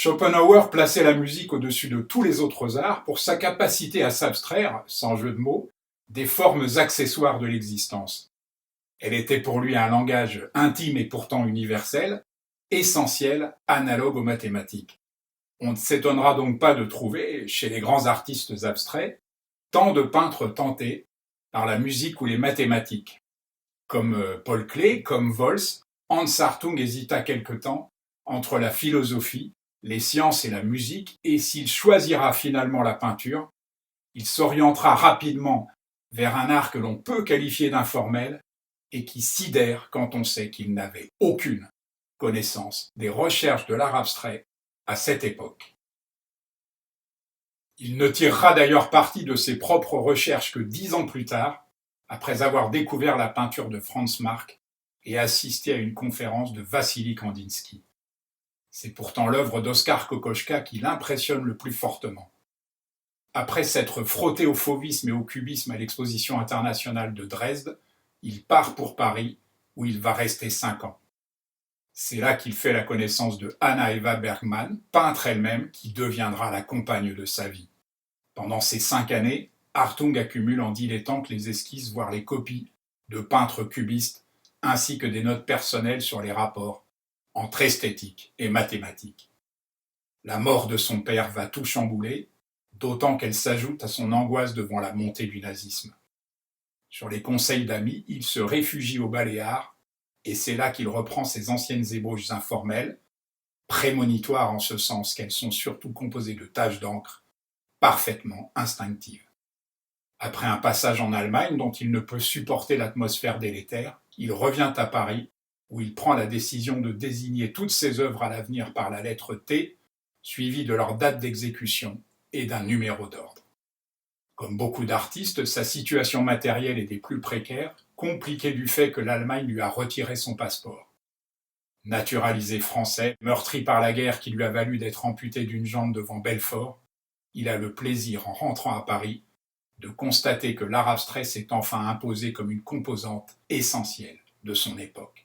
Schopenhauer plaçait la musique au-dessus de tous les autres arts pour sa capacité à s'abstraire, sans jeu de mots, des formes accessoires de l'existence. Elle était pour lui un langage intime et pourtant universel, essentiel, analogue aux mathématiques. On ne s'étonnera donc pas de trouver, chez les grands artistes abstraits, tant de peintres tentés par la musique ou les mathématiques. Comme Paul Klee, comme Vols, Hans Hartung hésita quelque temps entre la philosophie, les sciences et la musique, et s'il choisira finalement la peinture, il s'orientera rapidement vers un art que l'on peut qualifier d'informel et qui sidère quand on sait qu'il n'avait aucune connaissance des recherches de l'art abstrait à cette époque. Il ne tirera d'ailleurs parti de ses propres recherches que 10 ans plus tard, après avoir découvert la peinture de Franz Marc et assisté à une conférence de Vassili Kandinsky. C'est pourtant l'œuvre d'Oskar Kokoschka qui l'impressionne le plus fortement. Après s'être frotté au fauvisme et au cubisme à l'exposition internationale de Dresde, il part pour Paris, où il va rester 5 ans. C'est là qu'il fait la connaissance de Anna Eva Bergman, peintre elle-même, qui deviendra la compagne de sa vie. Pendant ces 5 années, Hartung accumule en dilettante les esquisses, voire les copies, de peintres cubistes, ainsi que des notes personnelles sur les rapports entre esthétique et mathématiques. La mort de son père va tout chambouler, d'autant qu'elle s'ajoute à son angoisse devant la montée du nazisme. Sur les conseils d'amis, il se réfugie aux Baléares, et c'est là qu'il reprend ses anciennes ébauches informelles, prémonitoires en ce sens qu'elles sont surtout composées de taches d'encre, parfaitement instinctives. Après un passage en Allemagne dont il ne peut supporter l'atmosphère délétère, il revient à Paris, où il prend la décision de désigner toutes ses œuvres à l'avenir par la lettre T, suivie de leur date d'exécution et d'un numéro d'ordre. Comme beaucoup d'artistes, sa situation matérielle est des plus précaires, compliquée du fait que l'Allemagne lui a retiré son passeport. Naturalisé français, meurtri par la guerre qui lui a valu d'être amputé d'une jambe devant Belfort, il a le plaisir, en rentrant à Paris, de constater que l'art abstrait s'est enfin imposé comme une composante essentielle de son époque.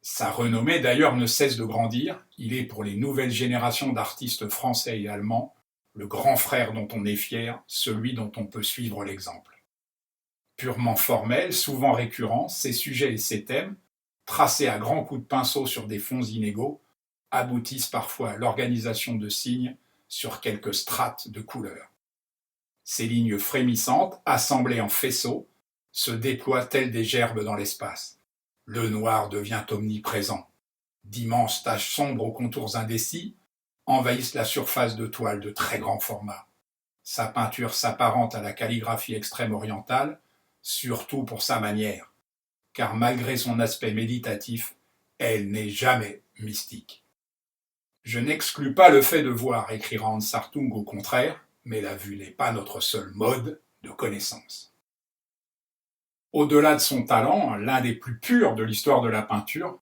Sa renommée d'ailleurs ne cesse de grandir, il est pour les nouvelles générations d'artistes français et allemands le grand frère dont on est fier, celui dont on peut suivre l'exemple. Purement formel, souvent récurrent, ses sujets et ses thèmes, tracés à grands coups de pinceau sur des fonds inégaux, aboutissent parfois à l'organisation de signes sur quelques strates de couleurs. Ces lignes frémissantes, assemblées en faisceaux, se déploient telles des gerbes dans l'espace. Le noir devient omniprésent. D'immenses taches sombres aux contours indécis envahissent la surface de toile de très grand format. Sa peinture s'apparente à la calligraphie extrême-orientale, surtout pour sa manière, car malgré son aspect méditatif, elle n'est jamais mystique. Je n'exclus pas le fait de voir, écrira Hans Hartung au contraire, mais la vue n'est pas notre seul mode de connaissance. Au-delà de son talent, l'un des plus purs de l'histoire de la peinture,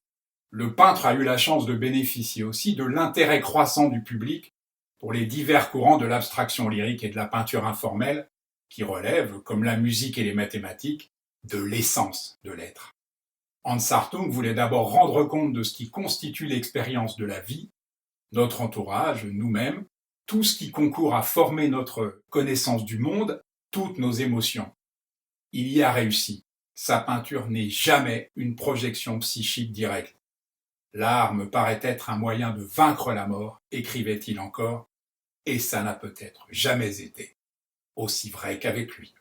le peintre a eu la chance de bénéficier aussi de l'intérêt croissant du public pour les divers courants de l'abstraction lyrique et de la peinture informelle qui relèvent, comme la musique et les mathématiques, de l'essence de l'être. Hans Hartung voulait d'abord rendre compte de ce qui constitue l'expérience de la vie, notre entourage, nous-mêmes, tout ce qui concourt à former notre connaissance du monde, toutes nos émotions. Il y a réussi. Sa peinture n'est jamais une projection psychique directe. L'art me paraît être un moyen de vaincre la mort, écrivait-il encore, et ça n'a peut-être jamais été aussi vrai qu'avec lui.